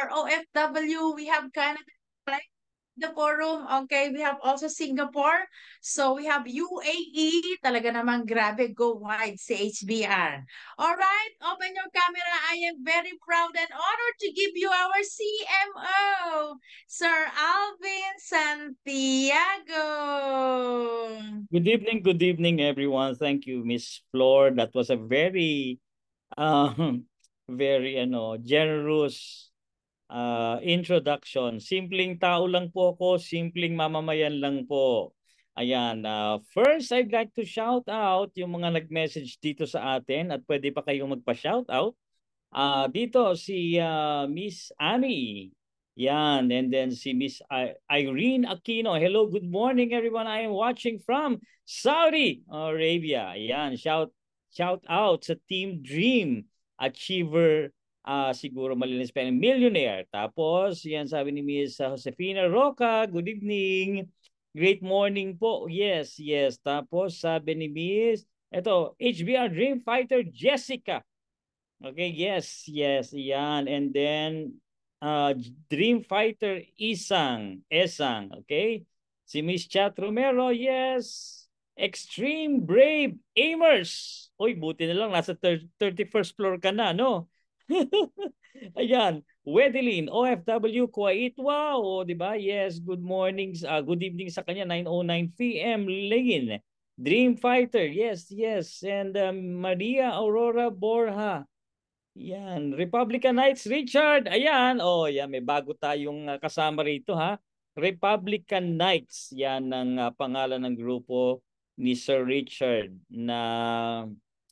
OFW, we have Canada, right? The forum. Okay, we have also Singapore. So we have UAE. Talaga namang grabe, go wide si HBR. All right, open your camera. I am very proud and honored to give you our CMO, Sir Alvin Santiago. Good evening, everyone. Thank you, Miss Flor. That was a very, very generous introduction. Simpleng tao lang po ako, simpleng mamamayan lang po. Ayan, first I'd like to shout out yung mga nag-message dito sa atin at pwede pa kayong magpa-shout out. Dito si Miss Annie. Yan, and then si Miss Irene Aquino. Hello, good morning everyone. I am watching from Saudi Arabia. Yan, shout out sa Team Dream Achiever, siguro malinis pa, millionaire. Tapos, yan sabi ni Miss Josefina Roca, good evening. Great morning po. Yes, yes. Tapos sabi ni Miss, ito, HBR Dream Fighter Jessica. Okay, yes, yes, yan. And then, Dream Fighter Esang, okay? Si Miss Chat Romero, yes. Extreme Brave Aimers. Uy, buti na lang, nasa 31st floor ka na, no? Ayan, Wedeline, OFW, Kuwait, wow, di ba? Yes, good mornings, good evening sa kanya, 9:09 p.m. Lane. Dream Fighter, yes, yes. And Maria Aurora Borja, yan, Republican Knights, Richard. Ayan, oh, yan, may bago tayong kasama rito, ha. Republican Knights, yan ang pangalan ng grupo ni Sir Richard na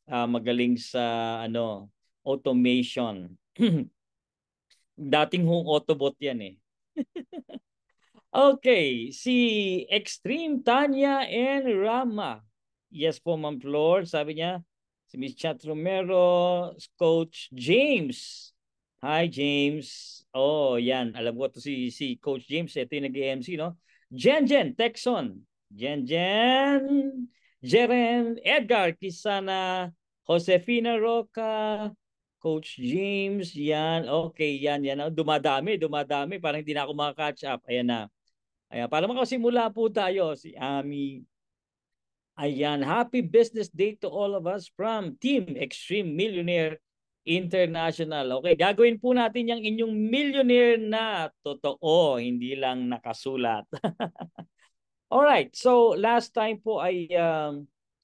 magaling sa automation. Dating hong Autobot yan eh. Okay, si Extreme Tanya and Rama. Yes po, Ma'am Flor, sabi niya. Si Miss Chat Romero, Coach James. Hi, James. Oh, yan. Alam ko to si Coach James. Ito yung nag-MC, no? Jen, Texon. Jen, Jeren, Edgar, Kisana, Josefina Roca, Coach James. Yan. Okay, yan. Dumadami. Parang hindi na ako maka-catch up. Ayan na. Ayan. Para makasimula po tayo, si Ami. Ayan, happy business day to all of us from Team Extreme Millionaire International. Okay, gagawin po natin yung inyong millionaire na totoo, hindi lang nakasulat. Alright, so last time po ay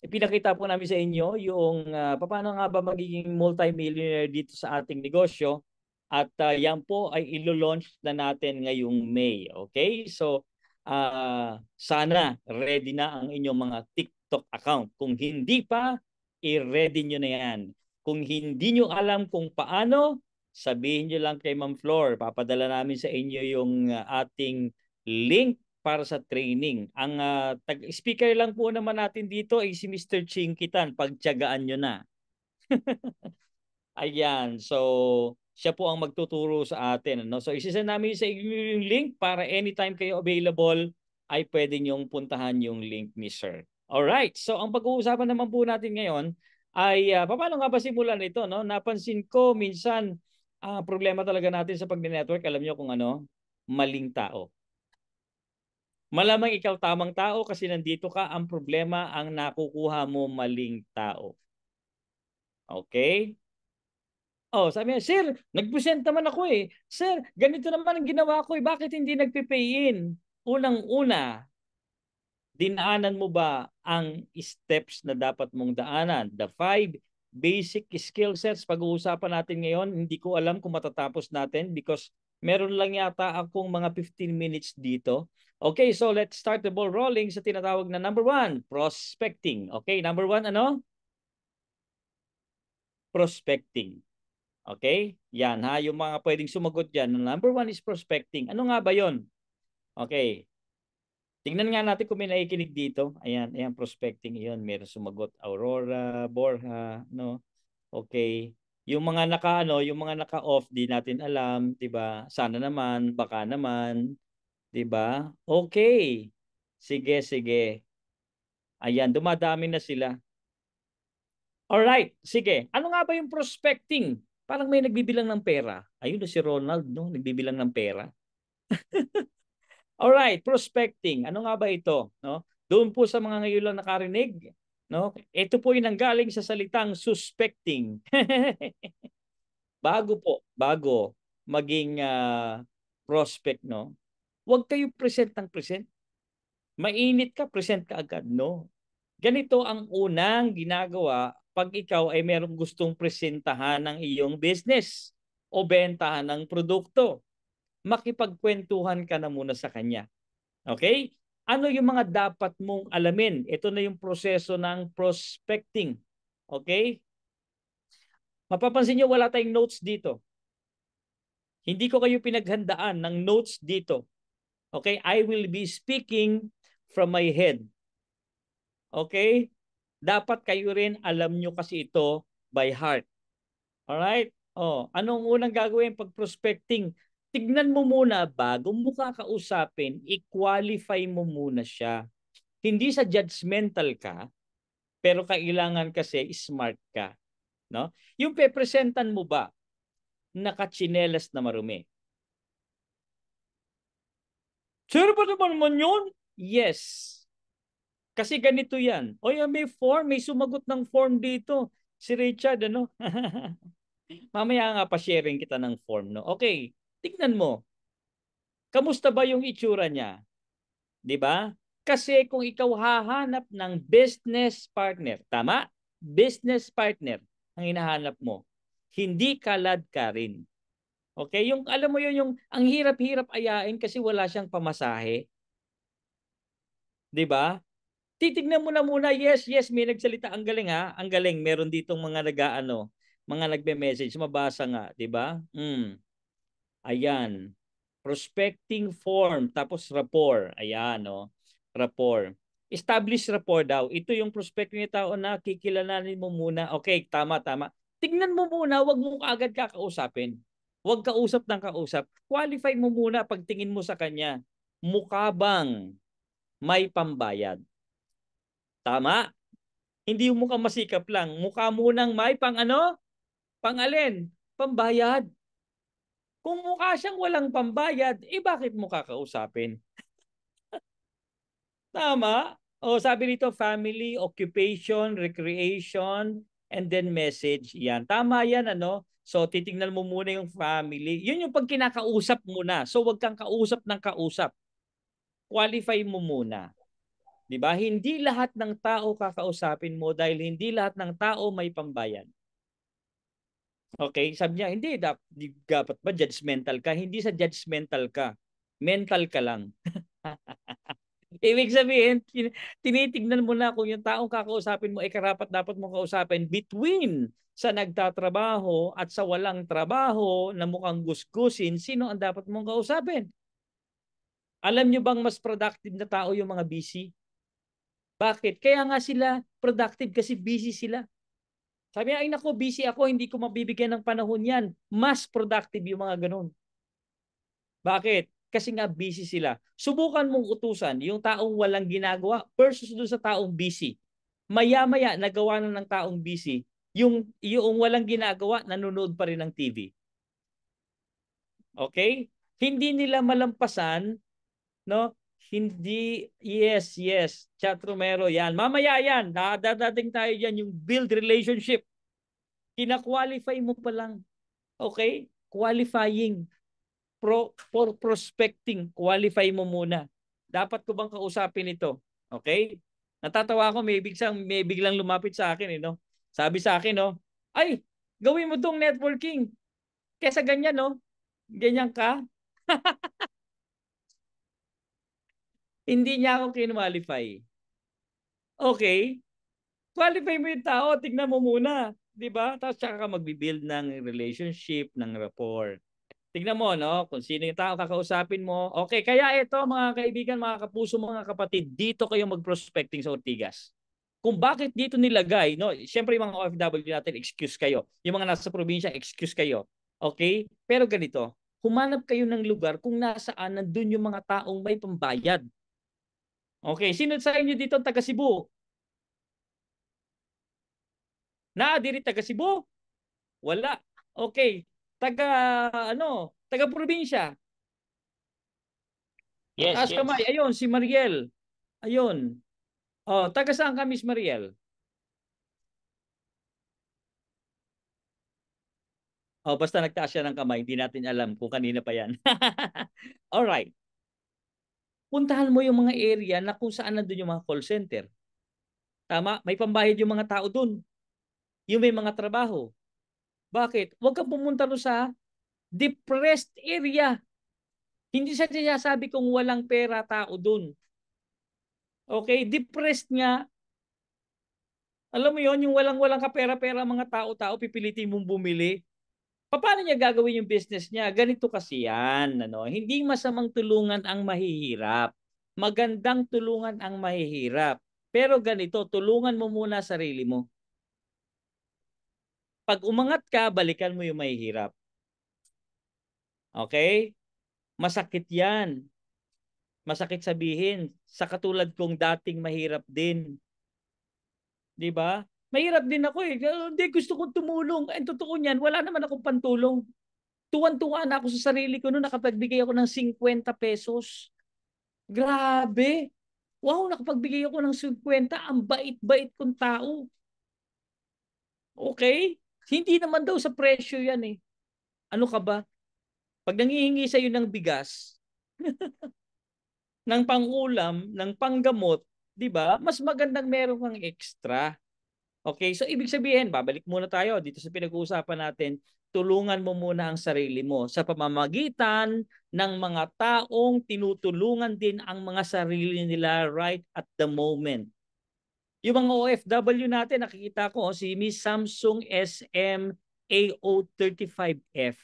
ipinakita po namin sa inyo yung paano nga ba magiging multi-millionaire dito sa ating negosyo. At yan po ay ilo-launch na natin ngayong May. Okay, so sana ready na ang inyong mga TikTok account. Kung hindi pa, i-ready nyo na yan. Kung hindi nyo alam kung paano, sabihin nyo lang kay Ma'am Flor. Papadala namin sa inyo yung ating link para sa training. Ang speaker lang po naman natin dito ay si Mr. Chinkitan. Pagtiyagaan nyo na. Ayan, so siya po ang magtuturo sa atin. No? So isisend namin sa inyo yung link para anytime kayo available ay pwede niyong puntahan yung link ni Sir. Alright, so ang pag-uusapan naman po natin ngayon ay paano nga ba simulan ito? No? Napansin ko minsan problema talaga natin sa pag-network. Alam niyo kung ano? Maling tao. Malamang ikaw tamang tao kasi nandito ka. Ang problema ang nakukuha mo maling tao. Okay? Oh, sabi niya, Sir, nag-present naman ako eh. Sir, ganito naman ang ginawa ko eh. Bakit hindi nagpe-pay in? Unang-una, dinaanan mo ba ang steps na dapat mong daanan? The 5 basic skill sets pag-uusapan natin ngayon. Hindi ko alam kung matatapos natin because meron lang yata akong mga 15 minutes dito. Okay, so let's start the ball rolling sa tinatawag na number 1, prospecting. Okay, number 1 ano? Prospecting. Okay? Yan ha, yung mga pwedeng sumagot dyan. Number 1 is prospecting. Ano nga ba yon? Okay. Tingnan nga natin kung may nakikinig dito. Ayan, ayan, prospecting. Yun, meron sumagot. Aurora, Borja, no? Okay. Yung mga yung mga naka-off, di natin alam, 'di ba? Sana naman, baka naman, 'di ba? Okay. Sige, sige. Ayan, dumadami na sila. All right, sige. Ano nga ba yung prospecting? Parang may nagbibilang ng pera. Ayun na si Ronald, no? Nagbibilang ng pera. Alright, prospecting. Ano nga ba ito? No? Doon po sa mga ngayon lang nakarinig, no? Ito po yung nanggaling sa salitang suspecting. Bago maging prospect, no? Huwag kayo present ng present. Mainit ka, present ka agad, no? Ganito ang unang ginagawa pag ikaw ay merong gustong presentahan ng iyong business o bentahan ng produkto. Makipagkwentuhan ka na muna sa kanya. Okay? Ano yung mga dapat mong alamin? Ito na yung proseso ng prospecting. Okay? Mapapansin nyo wala tayong notes dito. Hindi ko kayo pinaghandaan ng notes dito. Okay? I will be speaking from my head. Okay? Dapat kayo rin alam nyo kasi ito by heart. Alright? Oh, anong unang gagawin pag prospecting? Tignan mo muna bago mo kakausapin, i-qualify mo muna siya. Hindi sa judgmental ka, pero kailangan kasi smart ka, no? Yung pepresentan mo ba nakachinelas na marumi? Sir, ba naman yun? Yes. Kasi ganito yan. O yan, may form, may sumagot ng form dito. Si Richard, ano? Mamaya nga pa-sharing kita ng form, no? Okay, tignan mo. Kamusta ba yung itsura niya? 'Di ba? Kasi kung ikaw hahanap ng business partner, tama? Business partner ang hinahanap mo. Hindi kalad ka rin. Okay? Yung alam mo yun yung ang hirap-hirap ayain kasi wala siyang pamasahe, 'di ba? Titignan mo na muna, yes, yes, may nagsalita, ang galing ha, ang galing. Meron ditong mga nag-aano, mga nagbe-message, mabasa nga, 'di ba? Ayan. Prospecting form, tapos rapport. Ayan, no? Rapport. Establish rapport daw. Ito yung prospecting ni tao na kikilalanin mo muna. Okay, tama, tama. Tignan mo muna, wag mo agad kakausapin. Wag kausap ng kausap. Qualify mo muna pagtingin mo sa kanya. Mukha bang may pambayad? Tama? Hindi yung mukha masikap lang. Mukha munang may pang ano? Pang alin? Pambayad. Kung mukha siyang walang pambayad, bakit mo kakausapin? Tama. O sabi nito, family, occupation, recreation, and then message. Yan. Tama yan, ano? So, titingnan mo muna yung family. Yun yung pag kinakausap muna. So, wag kang kausap ng kausap. Qualify mo muna. 'Di ba? Hindi lahat ng tao kakausapin mo dahil hindi lahat ng tao may pambayad. Okay? Sabi niya, hindi, dapat ba judgmental ka? Hindi sa judgmental ka. Mental ka lang. Ibig sabihin, tinitignan mo na kung yung taong kakausapin mo ay karapat dapat mong kausapin between sa nagtatrabaho at sa walang trabaho na mukhang gusgusin, sino ang dapat mong kausapin? Alam nyo bang mas productive na tao yung mga busy? Bakit? Kaya nga sila productive kasi busy sila. Sabi niya, ay naku, busy ako, hindi ko mabibigyan ng panahon yan. Mas productive yung mga ganun. Bakit? Kasi nga busy sila. Subukan mong utusan yung taong walang ginagawa versus doon sa taong busy. Maya-maya, nagawa na ng taong busy. Yung walang ginagawa, nanonood pa rin ng TV. Okay? Hindi nila malampasan, no? Hindi, yes, yes. Chat Romero, yan. Mamaya yan. Dadating tayo dyan, yung build relationship. Kina-qualify mo pa lang. Okay? Qualifying. For prospecting, qualify mo muna. Dapat ko bang kausapin ito? Okay? Natatawa ako, may biglang lumapit sa akin, no? Sabi sa akin, no? Ay, gawin mo tong networking. Kesa ganyan, no? Ganyan ka. Hindi niya ako kinwalify. Okay? Qualify mo yung tao, tignan mo muna. 'Di ba? Tapos tsaka ka magbi-build ng relationship, ng rapport. Tignan mo, no? Kung sino yung tao kakausapin mo. Okay, kaya ito mga kaibigan, mga kapuso, mga kapatid, dito kayo mag-prospecting sa Ortigas. Kung bakit dito nilagay, no? Siyempre yung mga OFW natin, excuse kayo. Yung mga nasa probinsya, excuse kayo. Okay? Pero ganito, humanap kayo ng lugar kung nasaan nandun yung mga taong may pambayad. Okay, sino sa inyo dito taga Cebu? Diri taga Cebu? Wala. Okay. Taga, taga probinsya. Yes, Taas kamay. yes. Ayun, si Mariel. Ayun. Oh, taga saan ka, Miss Mariel? Oh, basta nagtaas siya ng kamay, hindi natin alam kung kanina pa yan. All right. Puntahan mo yung mga area na kung saan nandun yung mga call center. Tama? May pambayad yung mga tao dun. Yung may mga trabaho. Bakit? Huwag kang pumunta doon sa depressed area. Hindi siya sinasabi kung walang pera tao dun. Okay? Depressed nga. Alam mo yon, yung walang-walang kapera-pera mga tao-tao, pipilitin mong bumili. Paano niya gagawin yung business niya? Ganito kasi yan. Ano? Hindi masamang tulungan ang mahihirap. Magandang tulungan ang mahihirap. Pero ganito, tulungan mo muna sarili mo. Pag umangat ka, balikan mo yung mahihirap. Okay? Masakit yan. Masakit sabihin. Sa katulad kong dating mahirap din. Di ba? Mahirap din ako eh. Hindi, gusto kong tumulong. Ang totoo niyan, wala naman akong pantulong. Tuwan-tuwa na ako sa sarili ko noon nakapagbigay ako ng 50 pesos. Grabe. Wow, nakapagbigay ako ng 50. Ang bait-bait kong tao. Okay? Hindi naman daw sa presyo yan eh. Ano ka ba? Pag nangihingi sa'yo ng bigas, ng pangulam, ng panggamot, di ba? Mas magandang meron kang extra. Okay? So, ibig sabihin, babalik muna tayo dito sa pinag-uusapan natin, tulungan mo muna ang sarili mo sa pamamagitan ng mga taong tinutulungan din ang mga sarili nila right at the moment. Yung mga OFW natin, nakikita ko si Miss Samsung SM AO35F,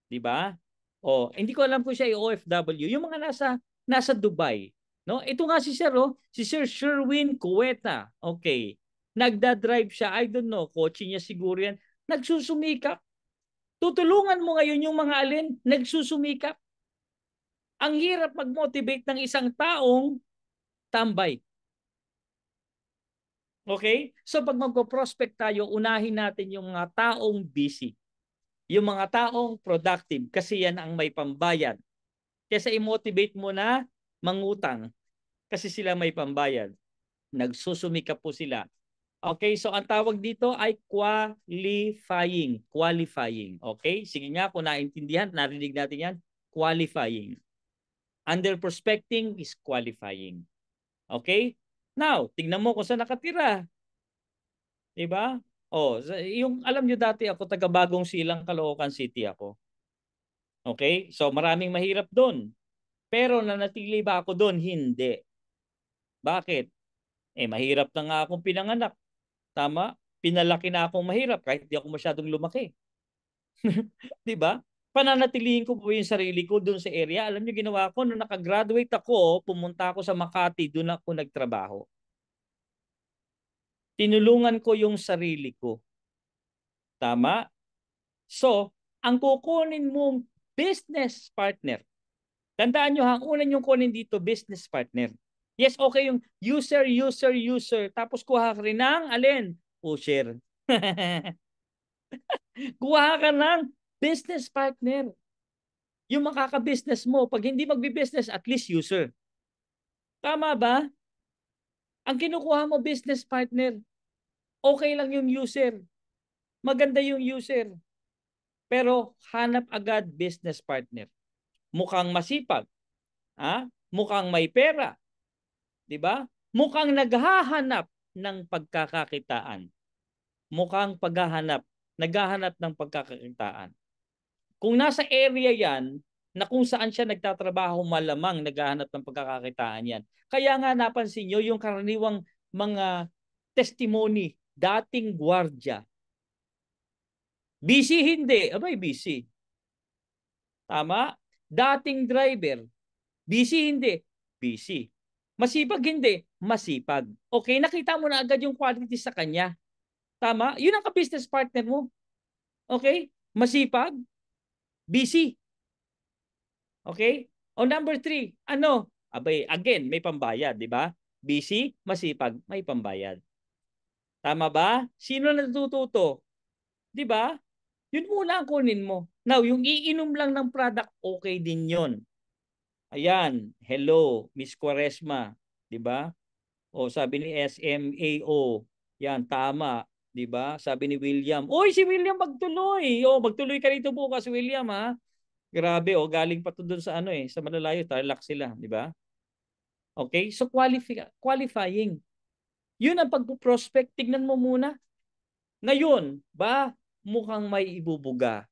di ba? Oh, hindi ko alam kung siya ay OFW. Yung mga nasa Dubai, no? Ito nga si Sir, si Sir Sherwin Cueta. Okay. Nagda-drive siya, I don't know, kotse niya siguro yan. Nagsusumikap. Tutulungan mo ngayon yung mga alin, nagsusumikap. Ang hirap mag-motivate ng isang taong tambay. Okay? So pag magpo-prospect tayo, unahin natin yung mga taong busy. Yung mga taong productive kasi yan ang may pambayad. Kesa i-motivate mo na mangutang kasi sila may pambayad. Nagsusumikap po sila. Okay, so ang tawag dito ay qualifying. Qualifying. Okay? Sige nga, kung naintindihan, narinig natin yan. Qualifying. Under prospecting is qualifying. Okay? Now, tingnan mo kung saan nakatira. Diba? Oh, yung alam nyo dati ako taga Bagong Silang, Caloocan City ako. Okay? So maraming mahirap doon. Pero nanatili ba ako doon? Hindi. Bakit? Eh mahirap na nga akong pinanganak. Tama? Pinalaki na akong mahirap kahit di ako masyadong lumaki. 'Di ba? Pananatilihin ko po yung sarili ko doon sa area. Alam niyo ginawa ko nung nakagraduate ako, pumunta ako sa Makati, doon ako nagtrabaho. Tinulungan ko yung sarili ko. Tama? So, ang kukunin mong business partner. Tandaan nyo ha, ang una nyong kunin dito, business partner. Yes, okay yung user. Tapos kuha ka rin ng alin? Pusher. Kuha ka ng business partner. Yung makaka-business mo. Pag hindi magbi-business, at least user. Tama ba? Ang kinukuha mo business partner, okay lang yung user. Maganda yung user. Pero hanap agad business partner. Mukhang masipag. Ha? Mukhang may pera. 'Di ba? Mukhang naghahanap ng pagkakakitaan. Mukhang naghahanap ng pagkakakitaan. Kung nasa area 'yan na kung saan siya nagtatrabaho, malamang naghahanap ng pagkakakitaan 'yan. Kaya nga napansin niyo yung karaniwang mga testimony, dating gwardiya. Busy hindi, abay busy. Tama? Dating driver, busy hindi, busy. Masipag hindi, masipag. Okay, nakita mo na agad yung quality sa kanya. Tama? Yun ang ka-business partner mo. Okay? Masipag, busy. Okay? O number 3, ano? Abay, again, may pambayad, di ba? Busy, masipag, may pambayad. Tama ba? Sino natututo? Di ba? Yun muna ang kunin mo. Now, yung iinom lang ng product, okay din yon. Ayan, hello, Miss Quaresma, 'di ba? O sabi ni SMAO, yan tama, 'di ba? Sabi ni William, "Oy, si William magtuloy. O magtuloy ka rito bukas, William, ha?" Grabe, oh, galing pa to doon sa ano sa malalayo, Tarlac sila, 'di ba? Okay? So qualifying. 'Yun ang pagpo-prospect. Tignan mo muna. Ngayon, ba mukhang may ibubuga.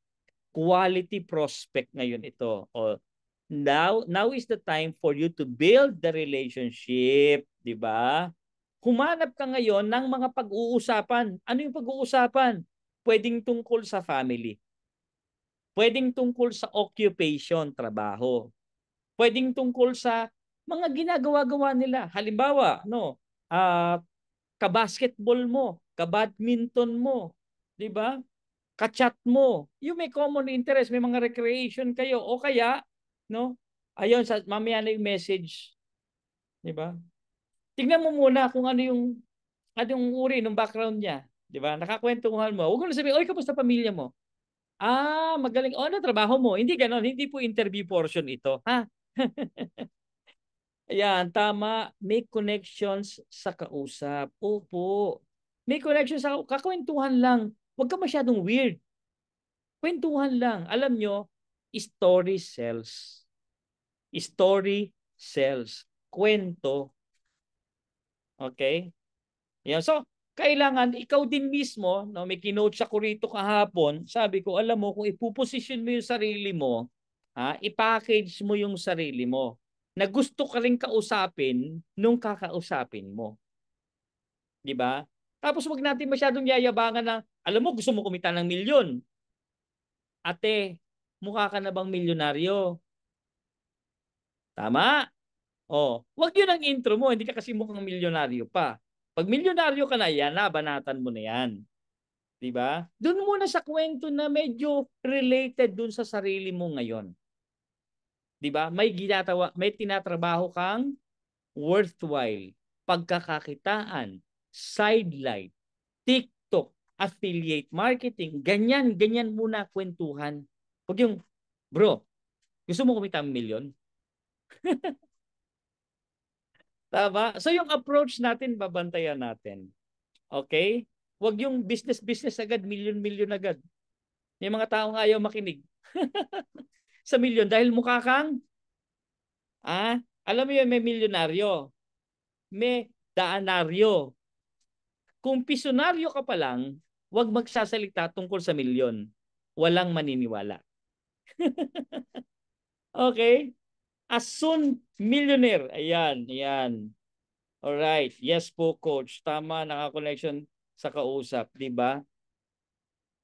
Quality prospect ngayon ito. O now is the time for you to build the relationship, 'di ba? Humanap ka ngayon ng mga pag-uusapan. Ano yung pag-uusapan? Pwedeng tungkol sa family. Pwedeng tungkol sa occupation, trabaho. Pwedeng tungkol sa mga ginagawa-gawa nila. Halimbawa, no, ka-basketball mo, ka-badminton mo, 'di ba? Ka-chat mo. Yung may common interest, may mga recreation kayo o kaya, no? Ayun sa mamaya na yung message, 'di ba? Tingnan mo muna kung anong uri ng background niya, 'di ba? Nakakwentuhan mo. Huwag mo na sabihin, "Oy, kamusta pamilya mo?" Ah, magaling. Oh, ano trabaho mo? Hindi ganoon, hindi po interview portion ito, ha? Ayan, tama. Make connections sa kausap. Opo. Make connections sa kakwentuhan lang. Huwag ka masyadong weird. Kwentuhan lang. Alam nyo, story sells. Story sells. Kwento. Okay? Yan. So, kailangan ikaw din mismo, no, may kinoach ako rito kahapon, sabi ko, alam mo, kung ipuposition mo yung sarili mo, i-package mo yung sarili mo na gusto ka rin kausapin nung kakausapin mo. Di ba? Tapos wag natin masyadong yayabangan na, alam mo, gusto mo kumita ng milyon. Ate, mukha ka na bang milyonaryo? Tama? Oh, wag yun ang intro mo, hindi ka kasi mukhang milyonaryo pa. Pag milyonaryo ka na yan, nabanatan mo na yan. 'Di ba? Doon muna sa kwento na medyo related doon sa sarili mo ngayon. 'Di ba? May tinatrabaho kang worthwhile, pagkakakitaan, sideline, TikTok, affiliate marketing, ganyan, ganyan muna kwentuhan. Huwag yung, bro, gusto mo kumita ng milyon? Tama? So yung approach natin, babantayan natin. Okay? Huwag yung business agad, milyon-milyon agad. May mga taong ayaw makinig sa milyon dahil mukha kang, alam mo yun, may milyonaryo, may daanaryo. Kung pisyonaryo ka pa lang, huwag magsasalita tungkol sa milyon. Walang maniniwala. Okay? As soon millionaire. Ayan, ayan. Alright. Yes po, coach. Tama, naka-connection sa kausap. Diba?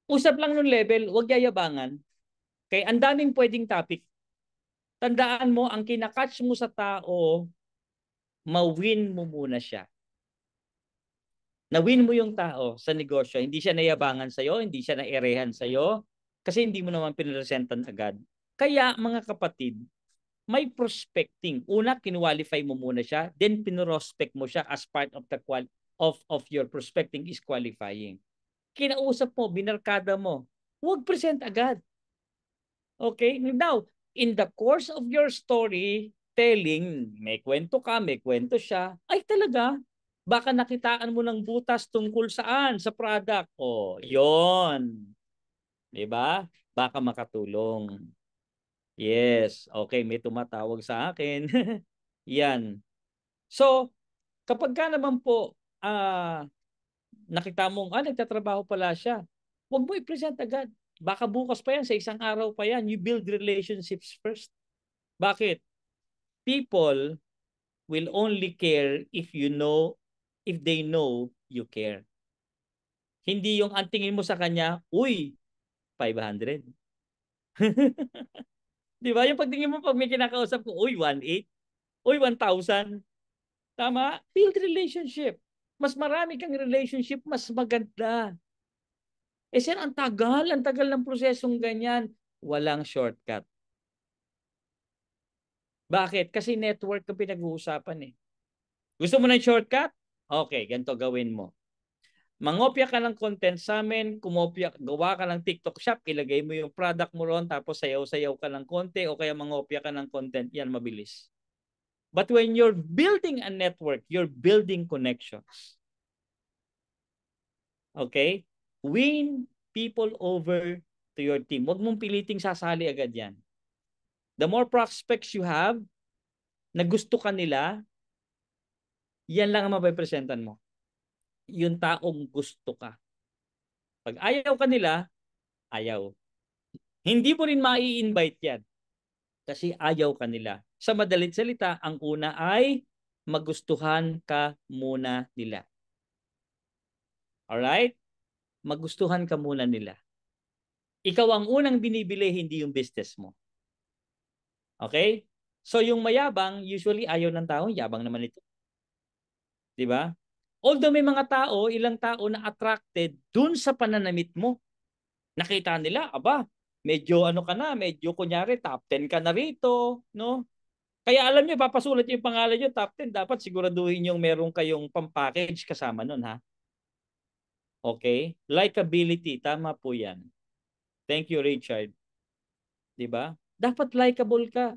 Usap lang ng level, huwag yayabangan. Okay? Ang daming pwedeng topic. Tandaan mo, ang kinakatch mo sa tao, ma-win mo muna siya. Na-win mo yung tao sa negosyo. Hindi siya nayabangan sa'yo, hindi siya naerehan sa'yo, kasi hindi mo naman pinresentan agad. Kaya, mga kapatid, may prospecting. Una, kinwalify mo muna siya, then pinrospect mo siya as part of the of your prospecting is qualifying. Kinausap mo, binarkada mo, huwag present agad. Okay? Now, in the course of your story telling, may kwento ka, may kwento siya, ay talaga, baka nakitaan mo ng butas tungkol saan? Sa product. O, yon. Diba? Baka makatulong. Yes. Okay, may tumatawag sa akin. Yan. So, kapag ka naman po, nakita mong, nagtatrabaho pala siya, huwag mo i-present agad. Baka bukas pa yan, sa isang araw pa yan. You build relationships first. Bakit? People will only care if they know you care. Hindi yung ang tingin mo sa kanya, uy, 500. Di ba? Yung pagtingin mo pag may kinakausap ko, uy, 1,800. Uy, 1,000. Tama? Build relationship. Mas marami kang relationship, mas maganda. Sir, ang tagal ng prosesong ganyan. Walang shortcut. Bakit? Kasi network ang pinag-uusapan eh. Gusto mo ng shortcut? Okay, ganito gawin mo. Mangopya ka ng content sa amin, gawa ka ng TikTok shop, ilagay mo yung product mo ron, tapos sayaw-sayaw ka ng konti o kaya mangopya ka ng content, yan mabilis. But when you're building a network, you're building connections. Okay? Win people over to your team. Huwag mong piliting sasali agad yan. The more prospects you have, na gusto ka nila, yan lang ang mapipresentan mo. Yung taong gusto ka. Pag ayaw ka nila, ayaw. Hindi mo rin mai-invite yan. Kasi ayaw ka nila. Sa madalit salita, ang una ay magustuhan ka muna nila. Alright? Magustuhan ka muna nila. Ikaw ang unang binibili, hindi yung business mo. Okay? So yung mayabang, usually ayaw ng tao, yabang naman ito. 'Di ba? Although may mga tao, ilang tao na attracted dun sa pananamit mo. Nakita nila, aba, medyo ano ka na, medyo kunyari top 10 ka na rito, no? Kaya alam niyo, papasulat yung pangalan niyo top 10, dapat siguraduhin yung meron kayong pang-package kasama nun, ha? Okay? Likability, tama po 'yan. Thank you, Richard. 'Di ba? Dapat likable ka.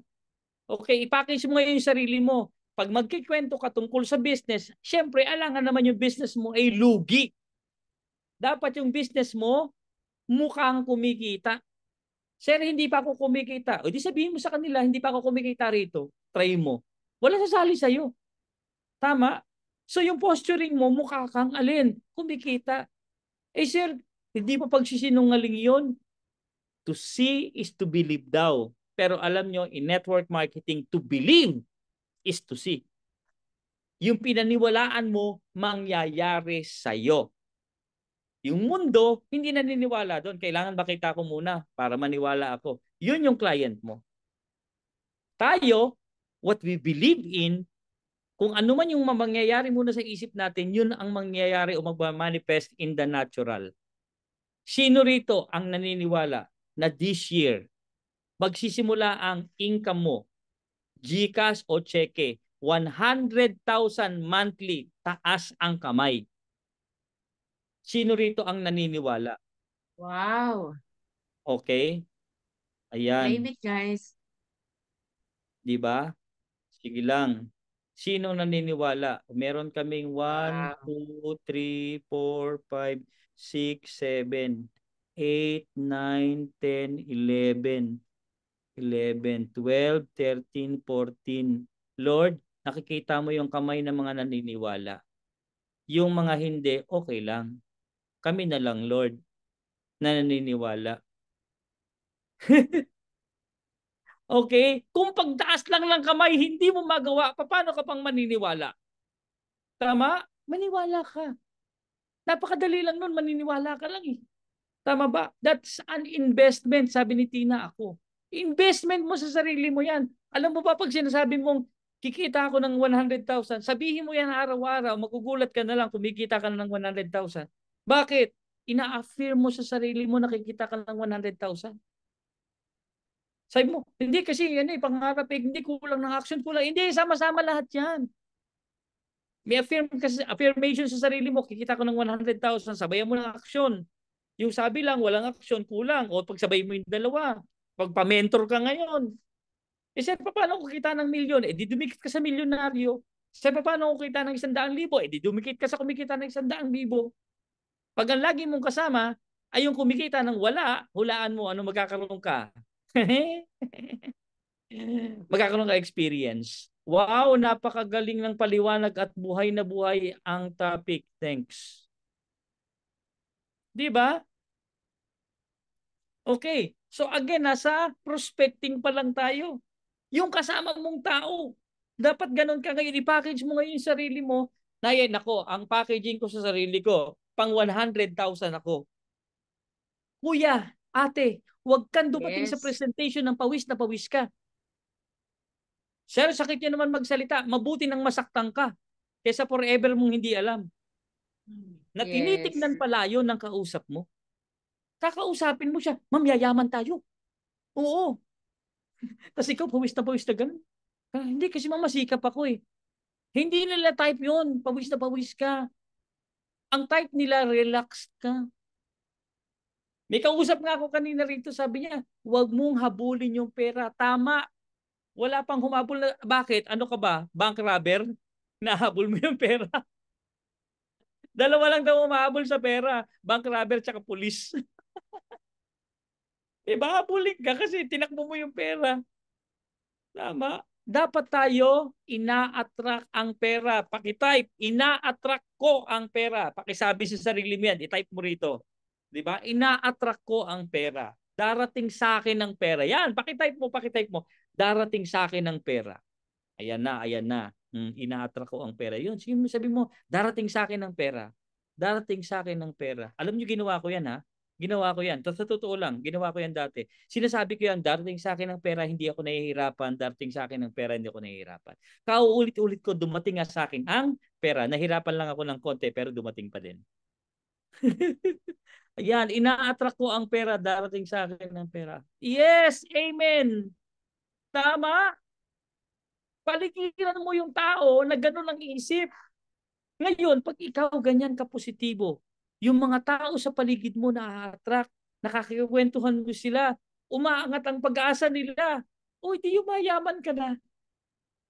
Okay, i-package mo ngayon yung sarili mo. Pag magkikwento ka tungkol sa business, syempre, alangan naman yung business mo ay lugi. Dapat yung business mo, mukhang kumikita. Sir, hindi pa ako kumikita. O di sabihin mo sa kanila, hindi pa ako kumikita rito. Try mo. Wala sasali sa'yo. Tama? So yung posturing mo, mukha kang alin? Kumikita. Eh sir, hindi pa pagsisinungaling yun. To see is to believe daw. Pero alam nyo, in network marketing, to believe is to see. Yung pinaniwalaan mo, mangyayari sa'yo. Yung mundo, hindi naniniwala doon. Kailangan ba kita ko muna para maniwala ako? Yun yung client mo. Tayo, what we believe in, kung ano man yung mangyayari muna sa isip natin, yun ang mangyayari o magmamanifest in the natural. Sino rito ang naniniwala na this year, magsisimula ang income mo, GCash o cheque, 100,000 monthly, taas ang kamay. Sino rito ang naniniwala? Wow. Okay? Claim Ayan. it, guys. Di ba? Sige lang. Sino naniniwala? Meron kaming 1, Wow. 2, 3, 4, 5, 6, 7, 8, 9, 10, 11, 11, 12, 13, 14. Lord, nakikita mo yung kamay ng mga naniniwala. Yung mga hindi, okay lang. Kami na lang, Lord, na naniniwala. Okay? Kung pagtaas lang ng kamay, hindi mo magawa, paano ka pang maniniwala? Tama? Maniwala ka. Napakadali lang nun, maniniwala ka lang eh. Tama ba? That's an investment, sabi ni Tina ako. Investment mo sa sarili mo yan. Alam mo ba pag sinasabi mong kikita ako ng 100,000, sabihin mo yan araw-araw, magugulat ka na lang, kumikita ka na ng 100,000. Bakit? Ina-affirm mo sa sarili mo na kikita ka ng 100,000. Sabi mo, hindi kasi yan eh, pangarap eh, hindi kulang ng action, kulang. Hindi, sama-sama lahat yan. May affirmation sa sarili mo, kikita ko ng 100,000, sabayan mo ng action. Yung sabi lang, walang action, kulang. O pagsabay mo yung dalawa. Pagpa-mentor ka ngayon. Eh, sir, paano kung kita ng milyon? Eh, di dumikit ka sa milyonaryo. Sir, paano kung kita ng 100,000? Eh, di dumikit ka sa kumikita ng 100,000. Pag ang lagi mong kasama ay yung kumikita ng wala, hulaan mo, ano magkakaroon ka? Magkakaroon ka experience. Wow, napakagaling ng paliwanag at buhay na buhay ang topic. Thanks. 'Di ba? Okay. So again, nasa prospecting pa lang tayo. Yung kasama mong tao, dapat ganun ka ngayon. I-package mo ngayon yung sarili mo. Nako, ang packaging ko sa sarili ko, pang 100,000 ako. Kuya, ate, huwag kang dumating sa Yes. presentation ng pawis na pawis ka. Sir, sakit niya naman magsalita. Mabuti nang masaktan ka kaysa forever mong hindi alam. Na tinitignan Yes. pala yun ng kausap mo. Kakausapin mo siya, ma'am, yayaman tayo. Oo. Tapos ikaw, pawis na ganun. Hindi, kasi ma'am, masikap ako eh. Hindi nila type yun. Pawis na pawis ka. Ang type nila, relax ka. May kausap nga ako kanina rito, sabi niya, huwag mong habulin yung pera. Tama. Wala pang humabol na. Bakit? Ano ka ba? Bank robber? Nahabol mo yung pera. Dalawa lang daw humahabol sa pera. Bank robber tsaka pulis. Habulin ka kasi tinakbo mo yung pera. Tama. Dapat tayo, ina-attract ang pera. Pakitype, ina-attract ko ang pera. Pakisabi sa sarili mo yan. I-type mo rito. Di ba? Ina-attract ko ang pera. Darating sa akin ang pera. Yan, pakitype mo, pakitype mo. Darating sa akin ang pera. Ayan na, ayan na. Ina-attract ko ang pera. Yun, sige mo, sabi mo, darating sa akin ang pera. Darating sa akin ang pera. Alam niyo, ginawa ko yan, ha? Ginawa ko yan. Sa totoo lang, ginawa ko yan dati. Sinasabi ko yan, darating sa akin ang pera, hindi ako nahihirapan. Darating sa akin ang pera, hindi ako nahihirapan. Kauulit-ulit ko, dumating nga sa akin ang pera. Nahirapan lang ako ng konti, pero dumating pa din. Ayan, ina-attract ko ang pera, darating sa akin ang pera. Yes, amen. Tama. Paligiran mo yung tao na gano'n ang isip. Ngayon, pag ikaw ganyan ka positibo, yung mga tao sa paligid mo na-attract, nakakikwentuhan mo sila, umaangat ang pag-asa nila. O, di yumayaman ka na.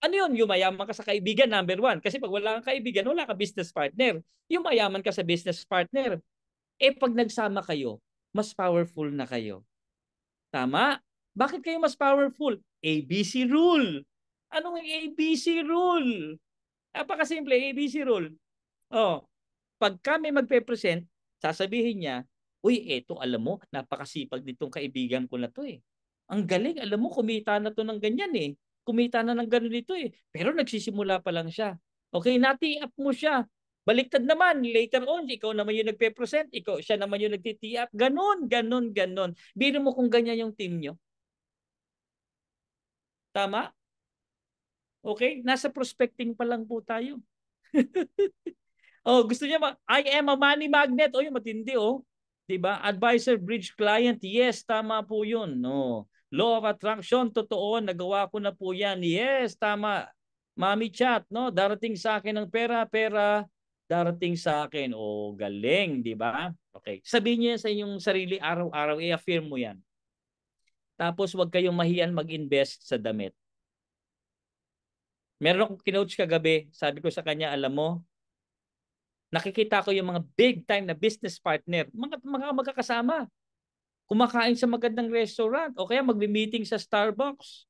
Ano yun? Yumayaman ka sa kaibigan, number one. Kasi pag wala kang kaibigan, wala ka business partner. Yumayaman ka sa business partner. Pag nagsama kayo, mas powerful na kayo. Tama? Bakit kayo mas powerful? ABC rule. Anong ABC rule? Napakasimple, ABC rule. Oh, pag kami magpe-present, sasabihin niya, uy, eto, alam mo, napakasipag nitong kaibigan ko na to eh. Ang galing, alam mo, kumita na to ng ganyan eh. Kumita na ng ganun dito eh. Pero nagsisimula pa lang siya. Okay, nati-up mo siya. Baliktad naman, later on, ikaw naman yung nagpe-present, siya naman yung nagtiti-up. Ganon, ganon, ganon. Biro mo kung ganyan yung team nyo. Tama? Okay, nasa prospecting pa lang po tayo. Oh, gusto niya I am a money magnet. Oh, yung matindi oh. 'Di ba? Advisor bridge client. Yes, tama po 'yun. No. Law of attraction, totoo, nagawa ko na po 'yan. Yes, tama. Mami chat, no? Darating sa akin ng pera, pera darating sa akin. Oh, galing, 'di ba? Okay. Sabihin niyo sa inyong sarili araw-araw, i-affirm mo 'yan. Tapos huwag kayong mahiyan mag-invest sa damit. Meron akong kinoach kagabi, sabi ko sa kanya, alam mo, nakikita ko yung mga big time na business partner, mga magkakasama, kumakain sa magandang restaurant o kaya magbi-meeting sa Starbucks.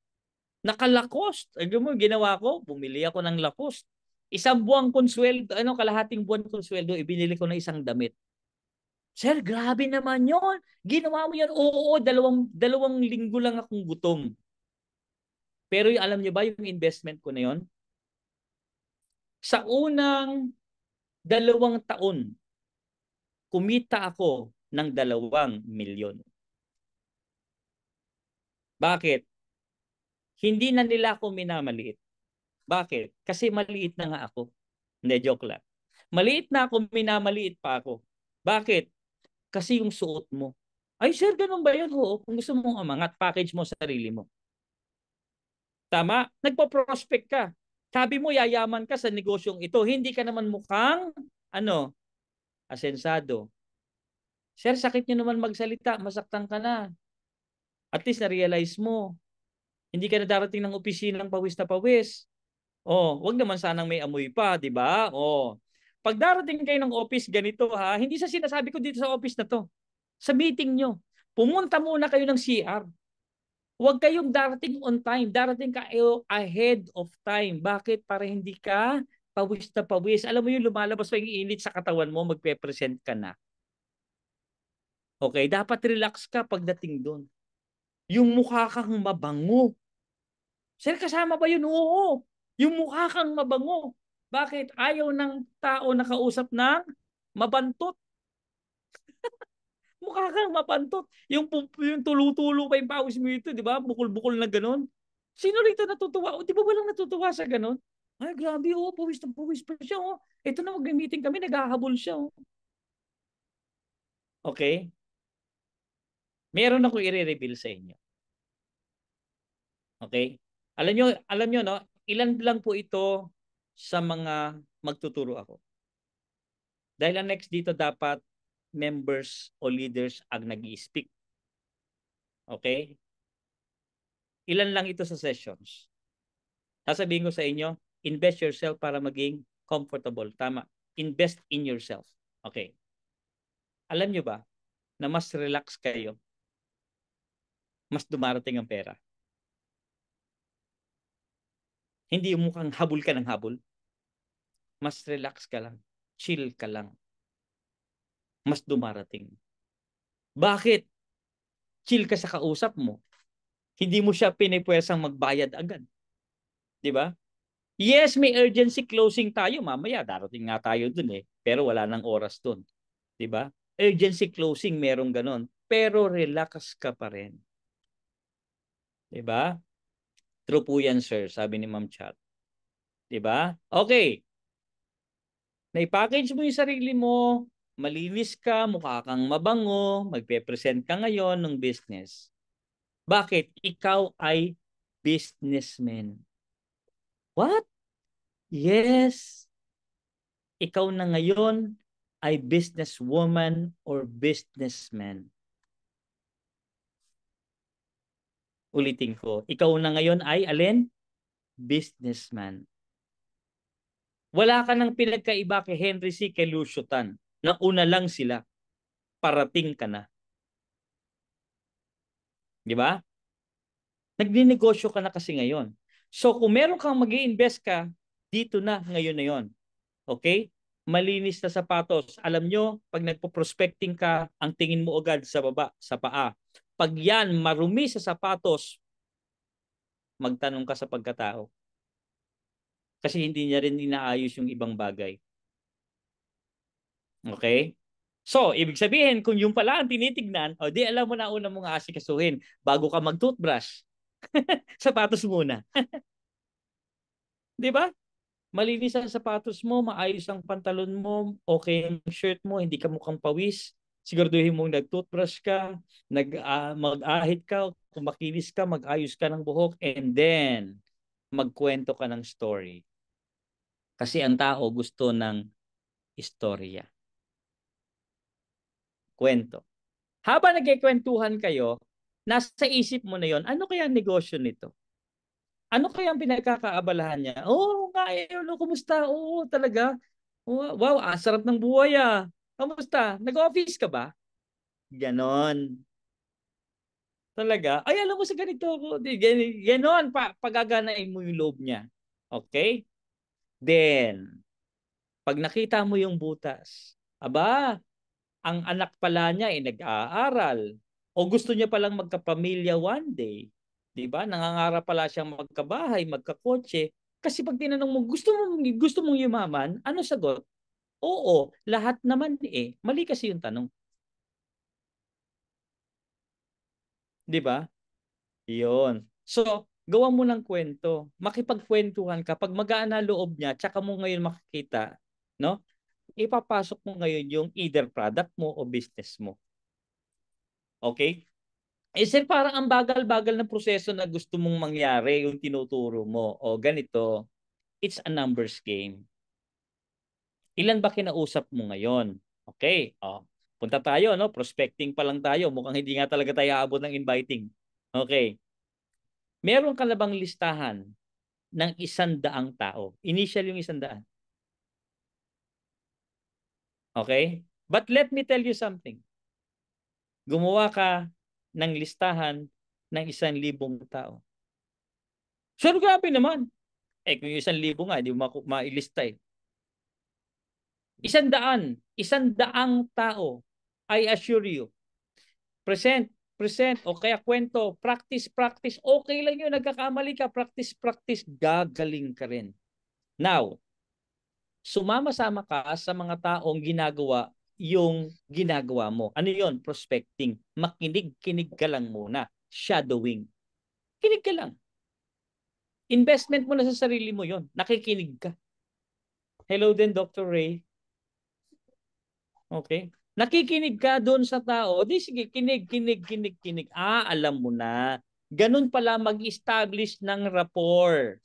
Naka-Lacoste. Alam mo, ginawa ko, bumili ako ng Lacoste. Isang buwang konsweldo, kalahating buwan konsweldo, ibinili ko na isang damit. Sir, grabe naman yon. Ginawa mo yan. Oo, dalawang linggo lang akong gutom. Pero alam niyo ba yung investment ko na yon? Sa unang 2 taon, kumita ako ng 2 milyon. Bakit? Hindi na nila ako minamaliit. Bakit? Kasi maliit na nga ako. Hindi, joke lang. Maliit na ako, minamaliit pa ako. Bakit? Kasi yung suot mo. Ay, sir, ganun ba yun? Oo, kung gusto mong umangat, package mo sa sarili mo. Tama? Nagpa-prospect ka. Sabi mo, yayaman ka sa negosyong ito. Hindi ka naman mukhang, asensado. Sir, sakit nyo naman magsalita. Masaktan ka na. At least na-realize mo. Hindi ka na darating ng opisina ng pawis na pawis. Oh, wag naman sanang may amoy pa, 'di ba? Oh. Pag darating kayo ng office ganito ha, hindi sa sinasabi ko dito sa office na 'to. Sa meeting nyo, pumunta muna kayo ng CR. Huwag kayong darating on time. Darating kayo ahead of time. Bakit? Para hindi ka pawis na pawis. Alam mo yung lumalabas pa yung init sa katawan mo, magpe-present ka na. Okay? Dapat relax ka pagdating doon. Yung mukha kang mabango. Sir, kasama ba yun? Oo. Yung mukha kang mabango. Bakit? Ayaw ng tao na kausap ng mabantot. Mukha kang mabantot. Yung tulo-tulo pa yung pawis mo ito, di ba? Bukol-bukol na ganun. Sino rito natutuwa? O, di ba walang natutuwa sa ganun? Ay, grabe, oh, pawis na pawis pa siya, oh. Ito na, mag-meeting kami, naghahabol siya, oh. Okay? Meron ako i-reveal sa inyo. Okay? Alam nyo, no? Ilan lang po ito sa mga magtuturo ako. Dahil ang next dito dapat members o leaders ang nag-i-speak. Okay? Ilan lang ito sa sessions. Sasabihin ko sa inyo, invest yourself para maging comfortable. Tama. Invest in yourself. Okay. Alam nyo ba na mas relax kayo, mas dumarating ang pera? Hindi yung mukhang habol ka ng habol. Mas relax ka lang. Chill ka lang. Mas dumarating. Bakit? Chill ka sa kausap mo. Hindi mo siya pinipwesang magbayad agad. Di ba? Yes, may urgency closing tayo. Mamaya, darating nga tayo dun eh. Pero wala nang oras dun. Di ba? Urgency closing, merong ganon. Pero relax ka pa rin. Di ba? True po yan, sir, sabi ni Ma'am Chat. Di ba? Okay. Na-package mo yung sarili mo, malinis ka, mukha kang mabango, magpe-present ka ngayon ng business. Bakit? Ikaw ay businessman. What? Yes. Ikaw na ngayon ay businesswoman or businessman. Ulitin ko. Ikaw na ngayon ay alin? Businessman. Wala ka nang pinagkaiba kay Henry C. kay Lucio Tan. Nauna lang sila. Parating ka na. Di ba? Nagninegosyo ka na kasi ngayon. So kung meron kang mag-i-invest ka, dito na ngayon na yon. Okay? Malinis na sapatos. Alam nyo, pag nagpo-prospecting ka, ang tingin mo agad sa baba, sa paa. Pag yan marumi sa sapatos, magtanong ka sa pagkatao. Kasi hindi niya rin inaayos yung ibang bagay. Okay? So, ibig sabihin, kung yung pala ang tinitignan, o di alam mo na una mong asikasuhin bago ka mag-toothbrush. Sapatos muna. Di ba? Malinis ang sapatos mo, maayos ang pantalon mo, okay ang shirt mo, hindi ka mukhang pawis. Siguraduhin mong nag-toothbrush ka, mag-ahit ka, kung makinis ka, mag-ayos ka ng buhok, and then, magkwento ka ng story. Kasi ang tao gusto ng istorya. Kwento. Habang nagkikwentuhan kayo, nasa isip mo na yon, ano kaya ang negosyo nito? Ano kaya ang pinagkakaabalahan niya? Oo, nga, kumusta? Oo, talaga. Wow, sarap ng buhay ah. Kamusta? Nag-office ka ba? Ganon. Talaga. Ay, alam mo sa ganito ako. Ganon, pagaganain mo yung loob niya. Okay? Then, pag nakita mo yung butas, aba, ang anak pala niya ay nag-aaral. O gusto niya palang magkapamilya one day. Di ba? Nangangarap pala siyang magkabahay, magkakotse. Kasi pag tinanong mo, gusto mong yumaman? Ano sagot? Oo, lahat naman eh. Mali kasi yung tanong. Di ba? Yun. So, gawa mo ng kwento. Makipagkwentuhan ka. Pag magaan na loob niya, tsaka mo ngayon makikita, no? Ipapasok mo ngayon yung either product mo o business mo. Okay? Eh, sir, parang ang bagal-bagal ng proseso na gusto mong mangyari yung tinuturo mo. O ganito, it's a numbers game. Ilan ba kinausap mo ngayon? Okay. O, punta tayo, no? Prospecting pa lang tayo. Mukhang hindi nga talaga tayo aabot ng inviting. Okay. Meron ka na bang listahan ng 100 tao? Initial yung 100. Okay? But let me tell you something. Gumawa ka ng listahan ng 1,000 tao. Sure, grabe naman. Eh, kung yung 1,000 nga, hindi mo mailista eh. 100 tao. I assure you. Present, o kaya kwento, practice, okay lang yun, nagkakamali ka, practice, gagaling ka rin. Now, sumama-sama ka sa mga taong ginagawa yung ginagawa mo. Ano yun? Prospecting. Makinig-kinig ka lang muna. Shadowing. Kinig ka lang. Investment mo na sa sarili mo yun. Nakikinig ka. Hello din, Dr. Ray. Okay? Nakikinig ka doon sa tao. Di sige, kinig. Alam mo na. Ganun pala mag-establish ng rapport.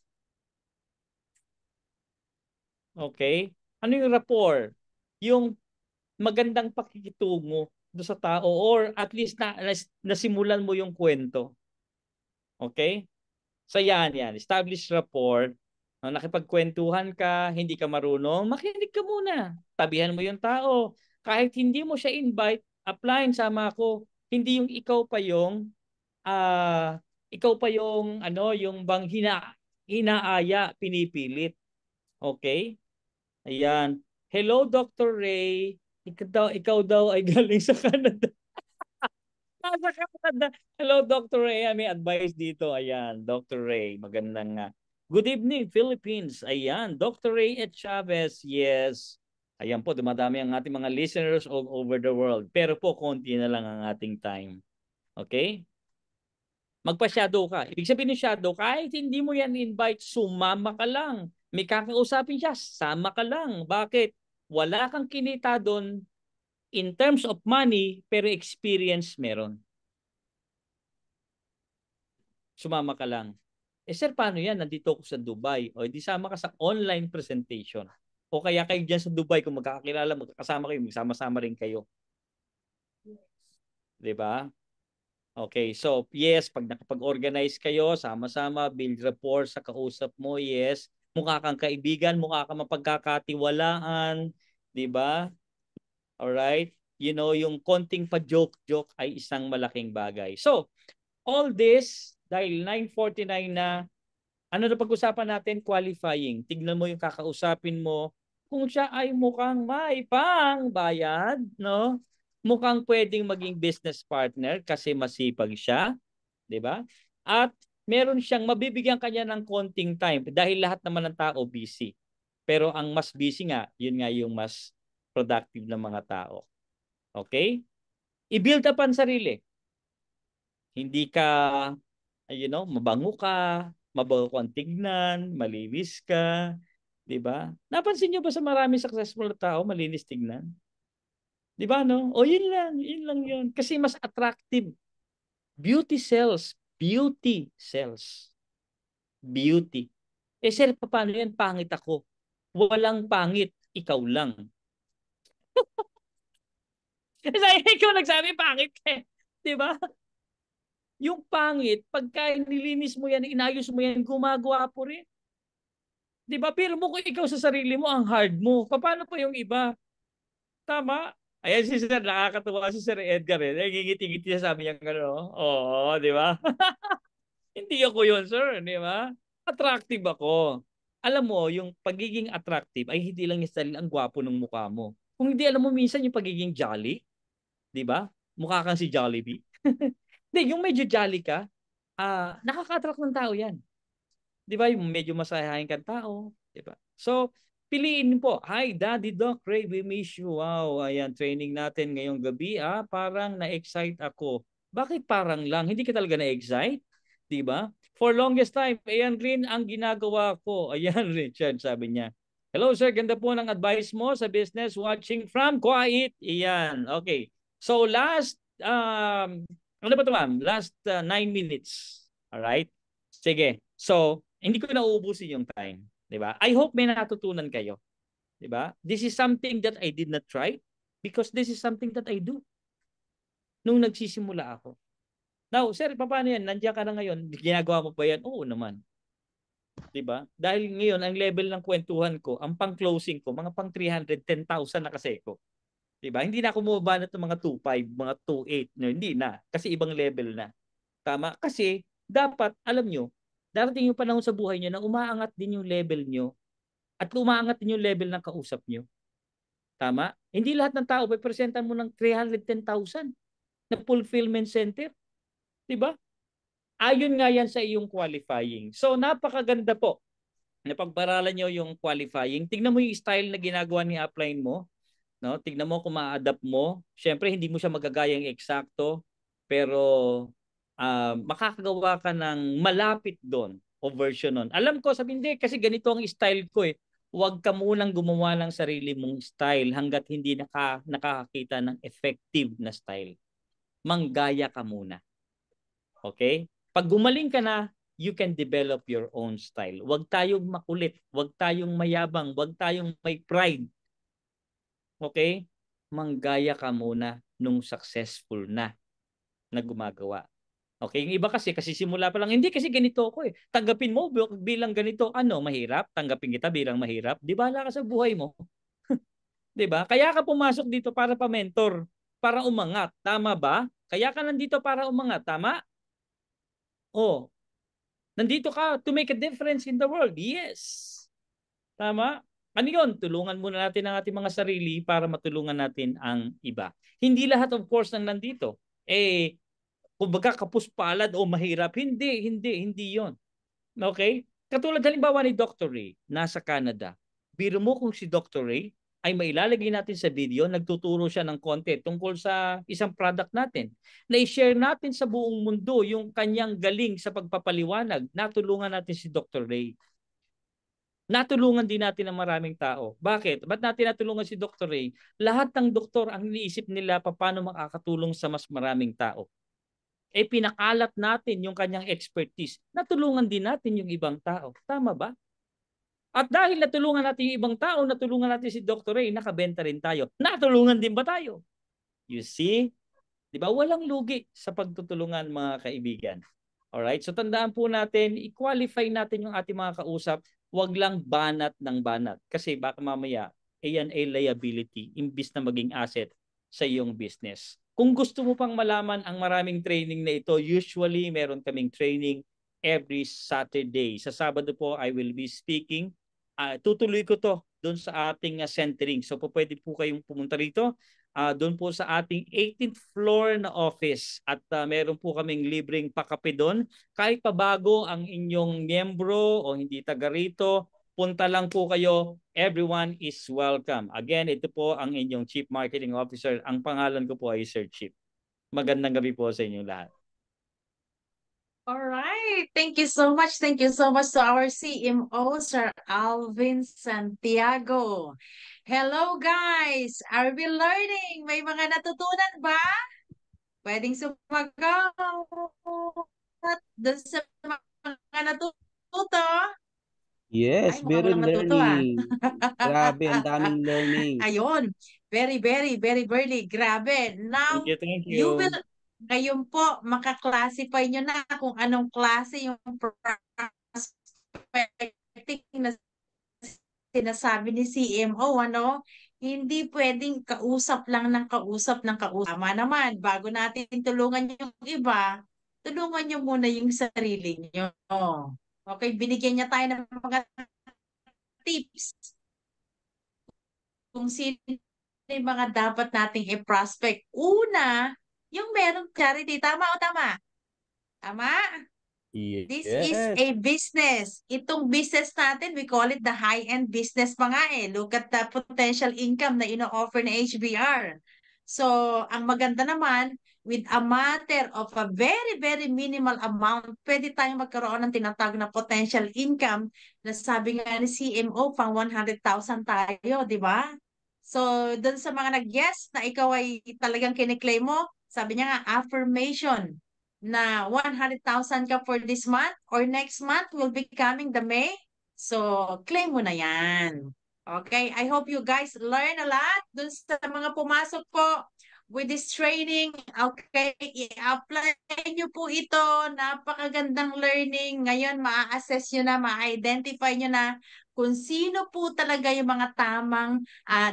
Okay? Ano yung rapport? Yung magandang pakikitungo do sa tao or at least nasimulan mo yung kwento. Okay? So yan. Establish rapport. Nakipagkwentuhan ka, hindi ka marunong, makinig ka muna. Tabihan mo yung tao. Kahit hindi mo siya invite, apply, sama ako. Hindi yung ikaw pa yung yung bang hinaaya, pinipilit. Okay? Ayan. Hello, Dr. Ray. Ikaw daw ay galing sa Canada. Nasa Canada. Hello, Dr. Ray. May advice dito. Ayan, Dr. Ray. Magandang good evening, Philippines. Ayan, Dr. Ray at Chavez. Yes. Ayan po, dumadami ang ating mga listeners all over the world. Pero po, konti na lang ang ating time. Okay? Magpa-shadow ka. Ibig sabihin ng shadow, kahit hindi mo yan invite, sumama ka lang. May kakausapin siya, sama ka lang. Bakit? Wala kang kinita doon in terms of money, pero experience meron. Sumama ka lang. Sir, paano yan? Nandito ako sa Dubai. O, di sama ka sa online presentation. O kaya kayo dyan sa Dubai, kung magkakakilala, magkakasama kayo, magsama-sama rin kayo. Diba? Okay, so yes, pag nakapag-organize kayo, sama-sama, build rapport sa kausap mo, yes. Mukha kang kaibigan, mukha kang mapagkakatiwalaan, di ba? Alright? Yung konting pa-joke-joke ay isang malaking bagay. So, all this, dahil 9:49 na, ano na pag-usapan natin? Qualifying. Tignan mo yung kakausapin mo. Kung siya ay mukhang may pangbayad, no? Mukhang pwedeng maging business partner kasi masipag siya, di ba? At meron siyang mabibigyan kanya ng konting time dahil lahat naman ng tao busy. Pero ang mas busy nga, yun nga yung mas productive ng mga tao. Okay? I-build up ang sarili. Hindi ka, mabango ka, mabango kang tignan, malinis ka, di ba? Napansin niyo ba sa maraming successful na tao, malinis tignan? Di ba, no? O yun lang yun. Kasi mas attractive. Beauty sells. Beauty sells. Beauty. Sir, paano yan? Pangit ako. Walang pangit. Ikaw lang. Ikaw nagsabi, pangit ka. Di ba? Yung pangit, pagka nilinis mo yan, inayos mo yan, gumagawa po rin. Di ba? Pero mo kung ikaw sa sarili mo, ang hard mo. Paano pa yung iba? Tama? Ayan si Sir, nakakatuwa si Sir Edgar eh. Nagingiti-ngiti siya, sabi niya gano'n. Oo, di ba? Hindi ako yun, sir. Di ba? Attractive ako. Alam mo, yung pagiging attractive ay hindi lang yung ang gwapo ng mukha mo. Kung hindi, alam mo minsan yung pagiging jolly, di ba? Mukha kang si Jollibee. Hindi, yung medyo jolly ka, nakaka-attract ng tao yan. Di ba? Yung medyo masayahin kang tao. Di ba? So, piliin po. Hi, Daddy Doc Ray, we miss you. Wow, ayan, training natin ngayong gabi. Parang na-excite ako. Bakit parang lang? Hindi ka talaga na-excite? Di ba? For longest time, ayan rin ang ginagawa ko. Ayan, Richard, sabi niya. Hello, sir. Ganda po ng advice mo sa business watching from Kuwait. Ayan, okay. So, ano ba ito, ma'am? Last 9 minutes. Alright? Sige. So, hindi ko na uubusin yung time. Diba? I hope may natutunan kayo. Diba? This is something that I did not try because this is something that I do nung nagsisimula ako. Now, sir, paano yan? Nandiyan ka na ngayon. Ginagawa mo pa yan? Oo naman. Diba? Dahil ngayon, ang level ng kwentuhan ko, ang pang-closing ko, mga pang 310,000 na kasi ko. Diba? Hindi na ako bumaba na mga 2.5, mga 2.8. No, hindi na. Kasi ibang level na. Tama? Kasi, dapat, alam nyo, darating yung panahon sa buhay nyo na umaangat din yung level nyo at umaangat din yung level ng kausap nyo. Tama? Hindi lahat ng tao may presentan mo ng 310,000 na fulfillment center. Diba? Ayon nga yan sa iyong qualifying. So, napakaganda po. Napagparalan nyo yung qualifying. Tingnan mo yung style na ginagawa ni upline mo. No? Tingnan mo kung ma-adapt mo. Siyempre, hindi mo siya magagayang eksakto. Pero, makakagawa ka ng malapit doon o version nun. Alam ko, sabi hindi, kasi ganito ang style ko eh. Huwag ka munang gumawa ng sarili mong style hanggat hindi nakakakita ng effective na style. Manggaya ka muna. Okay? Pag gumaling ka na, you can develop your own style. Huwag tayong makulit, huwag tayong mayabang, huwag tayong may pride. Okay? manggaya ka muna nung successful na gumagawa. Okay, yung iba kasi simula pa lang, hindi kasi ganito ako eh. Tanggapin mo bilang ganito, ano, mahirap? Tanggapin kita bilang mahirap? Di bala ka sa buhay mo. Di ba? Kaya ka pumasok dito para pa-mentor, para umangat. Tama ba? Kaya ka nandito para umangat. Tama? Oh, nandito ka to make a difference in the world. Yes. Tama? Ano yun? Tulungan muna natin ang ating mga sarili para matulungan natin ang iba. Hindi lahat of course ng nandito. Kumbaga kapuspalad o mahirap. Hindi yon. Okay? Katulad halimbawa ni Dr. Ray, nasa Canada. Biro mo kung si Dr. Ray ay mailalagay natin sa video, nagtuturo siya ng konti tungkol sa isang product natin. Na i-share natin sa buong mundo yung kanyang galing sa pagpapaliwanag. Natulungan natin si Dr. Ray. Natulungan din natin ang maraming tao. Bakit? Ba't natin natulungan si Dr. Ray? Lahat ng doktor ang iniisip nila paano makakatulong sa mas maraming tao. Pinakalat natin yung kanyang expertise. Natulungan din natin yung ibang tao. Tama ba? At dahil natulungan natin yung ibang tao, natulungan natin si Dr. Ray, nakabenta rin tayo. Natulungan din ba tayo? You see? Di ba? Walang lugi sa pagtutulungan, mga kaibigan. Alright? So tandaan po natin, i-qualify natin yung ating mga kausap. Huwag lang banat ng banat. Kasi baka mamaya, yan ay liability imbis na maging asset sa iyong business. Kung gusto mo pang malaman ang maraming training na ito, usually meron kaming training every Saturday. Sa Sabado po, I will be speaking. Tutuloy ko to doon sa ating centering. So po pwede po kayong pumunta rito. Doon po sa ating 18th floor na office at meron po kaming libreng pakape doon. Kahit pa bago ang inyong miyembro o hindi taga rito, punta lang po kayo. Everyone is welcome. Again, ito po ang inyong Chief Marketing Officer. Ang pangalan ko po ay Sir Chief. Magandang gabi po sa inyong lahat. All right. Thank you so much. Thank you so much to our CMO, Sir Alvin Santiago. Hello, guys. Are we learning? May mga natutunan ba? Pwedeng sumagot doon sa mga natuto. Yes, Ay, mukhang very walang natuto ah. learning. Grabe, ang daming learnings. Ayun. Very, very, very, very. Grabe. Thank Now, you, thank you will, you. ngayon po, makaklasify nyo na kung anong klase yung prospecting na sinasabi ni CMO, ano? Hindi pwedeng kausap lang ng kausap ng kausap. Tama naman, bago natin tulungan yung iba, tulungan nyo muna yung sarili nyo. Okay, binigyan niya tayo ng mga tips kung sino yung mga dapat nating i-prospect. Una, yung meron charity. Tama o tama? Tama? This is Yes. a business. Itong business natin, we call it the high-end business pa nga eh. Look at the potential income na ino-offer ng HBR. So, ang maganda naman, with a matter of a very, very minimal amount, pwede tayong magkaroon ng tinatawag na potential income na sabi nga ni CMO, pang 100,000 tayo, di ba? So, dun sa mga nag-yes na ikaw ay talagang kiniklaim mo, sabi niya nga, affirmation na 100,000 ka for this month or next month will be coming the May. So, claim mo na yan. Okay, I hope you guys learn a lot dun sa mga pumasok po with this training. Okay, i-apply nyo po ito. Napakagandang learning. Ngayon, ma-assess nyo na, ma-identify nyo na kung sino po talaga yung mga tamang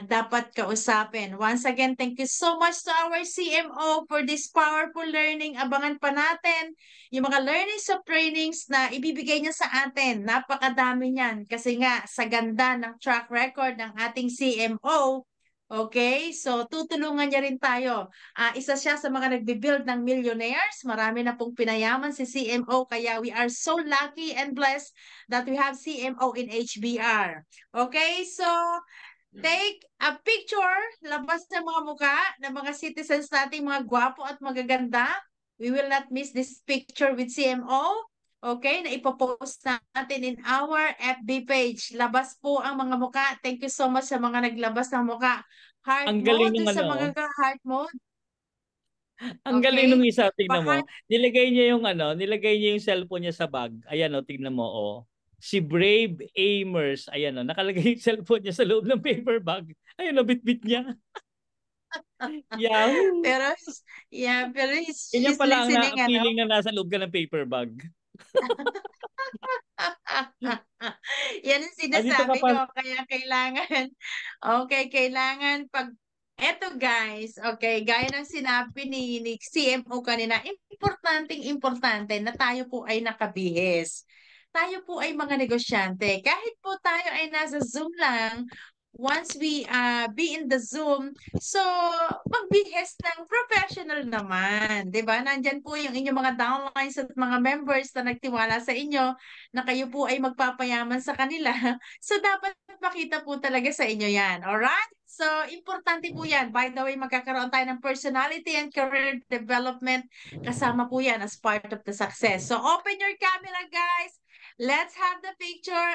dapat kausapin. Once again, thank you so much to our CMO for this powerful learning. Abangan pa natin yung mga learnings of trainings na ibibigay niya sa atin. Napakadami niyan kasi nga sa ganda ng track record ng ating CMO. Okay, so tutulungan niya rin tayo. Isa siya sa mga nagbi-build ng millionaires. Marami na pong pinayaman si CMO kaya we are so lucky and blessed that we have CMO in HBR. Okay, so take a picture, labas ng mga mukha ng mga citizens nating mga gwapo at magaganda. We will not miss this picture with CMO. Okay, na ipopost natin in our FB page. Labas po ang mga mukha. Thank you so much sa mga naglabas ng mukha. Heart Ang galing mode ng sa ano, mga heart mode. ang galing nung Okay? isa, tingnan mo. Pa-heart. Nilagay niya yung cellphone niya sa bag. Ayan o, tingnan mo oh. Si Brave Amers, ayan o, nakalagay yung cellphone niya sa loob ng paper bag. Ayan o, bit-bit niya. Yahoo! Pero, yeah, pero Ganyan she's pala ang listening, ano? feeling na nasa loob ka ng paper bag. Yan ang Dito ka sinasabi pa. ko. Kaya kailangan, okay, kailangan pag, eto guys, okay, gaya ng sinabi ni CMO kanina, importante na tayo po ay nakabihis. Tayo po ay mga negosyante. Kahit po tayo ay nasa Zoom lang, once we be in the Zoom, so magbihis ng professional naman, 'di ba? Nandyan po yung inyong mga downlines at mga members na nagtiwala sa inyo na kayo po ay magpapayaman sa kanila. So dapat makita po talaga sa inyo 'yan. Alright? So importante po 'yan. By the way, magkakaroon tayo ng personality and career development, kasama po 'yan as part of the success. So open your camera, guys. Let's have the picture.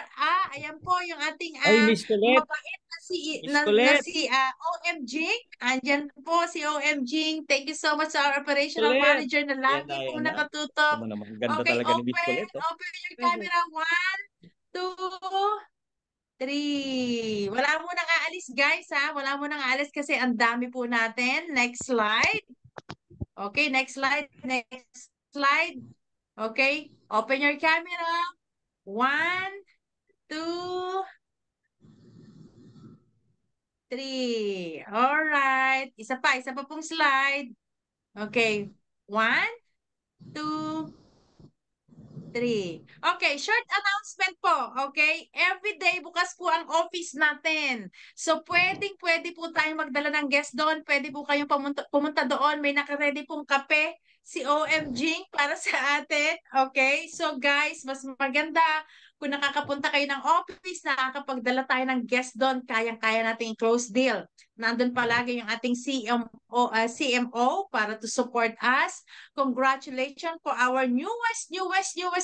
Ayan po yung ating Ay, Miss Colette. mabait na si Miss Colette. OMG. Andyan po si OMG. Thank you so much sa our operational Colette. manager na lagi Ayan pong na. nakatutok. Tama naman. Ganda Okay, talaga ni Miss Colette. Oh. open your camera. 1, 2, 3. Wala mo nang aalis, guys, ha? Wala mo nang aalis kasi ang dami po natin. Next slide. Okay, next slide. Next slide. Okay, open your camera. 1, 2, 3. All right. Isa pa pong slide. Okay. 1, 2, 3. Okay, short announcement po. Okay? Every day bukas po ang office natin. So, pwede po tayong magdala ng guest doon. Pwede po kayong pumunta doon. May nakaready pong kape si OMG para sa atin. Okay? So, guys, mas maganda kung nakakapunta kayo ng office, nakakapagdala tayo ng guest doon, kayang-kaya natin close deal. Nandun palagi yung ating CMO para to support us. Congratulations for our newest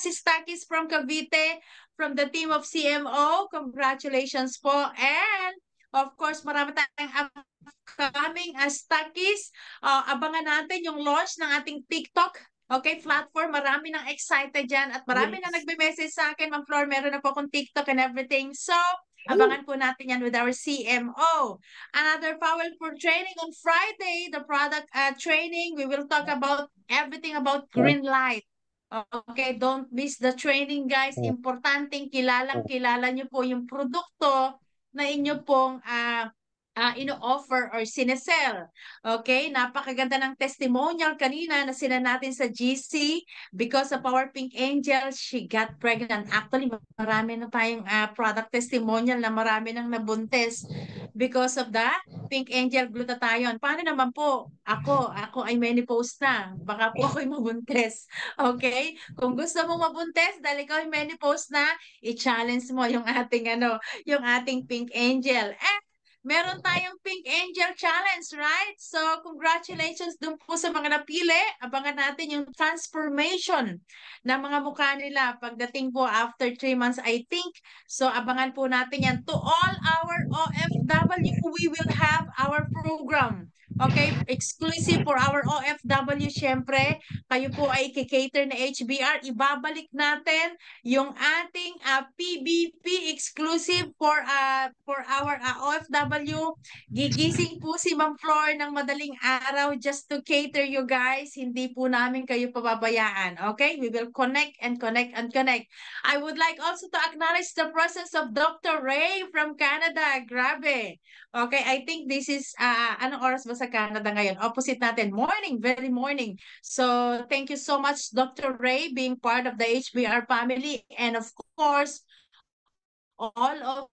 stockies from Cavite, from the team of CMO. Congratulations po. And, of course, marami tayong upcoming stockies. Abangan natin yung launch ng ating TikTok. Okay, platform, marami nang excited dyan at marami na nagbe-message sa akin, Ma'am Flor, meron na po akong TikTok and everything. So, abangan po natin yan with our CMO. Another powerful training on Friday, the product training. We will talk about everything about green light. Okay, don't miss the training, guys. Importanteng kilala nyo po yung produkto na inyo pong ino-offer or sinesell. Okay? Napakaganda ng testimonial kanina na sila natin sa GC because of our Pink Angel, she got pregnant. Actually, marami na tayong product testimonial na marami nang nabuntis because of the Pink Angel glutathione. Paano naman po? Ako ay menopause na. Baka po ako'y mabuntis. Okay? Kung gusto mo mabuntis dahil ikaw ay menopause na, i-challenge mo yung ating Pink Angel. Meron tayong Pink Angel Challenge, right? So, congratulations dun po sa mga napili. Abangan natin yung transformation ng mga mukha nila pagdating po after 3 months, I think. So, abangan po natin yan. To all our OFW, we will have our program. Okay? Exclusive for our OFW, syempre. Kayo po ay kikater na HBR. Ibabalik natin yung ating PBP exclusive for our OFW. Gigising po si Ma'am Flor ng madaling araw just to cater you guys. Hindi po namin kayo pababayaan. Okay? We will connect and connect and connect. I would like also to acknowledge the presence of Dr. Ray from Canada. Grabe. Okay, I think this is, anong oras ba sa Canada ngayon? Opposite natin. Morning, very morning. So, thank you so much, Dr. Ray, being part of the HBR family. And of course, all of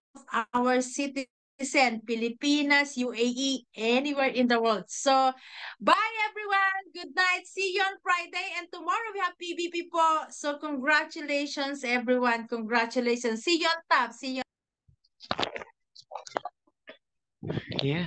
our citizens, Pilipinas, UAE, anywhere in the world. So, bye everyone. Good night. See you on Friday. And tomorrow we have PBP po. So, congratulations everyone. Congratulations. See you on top. See you. Yeah.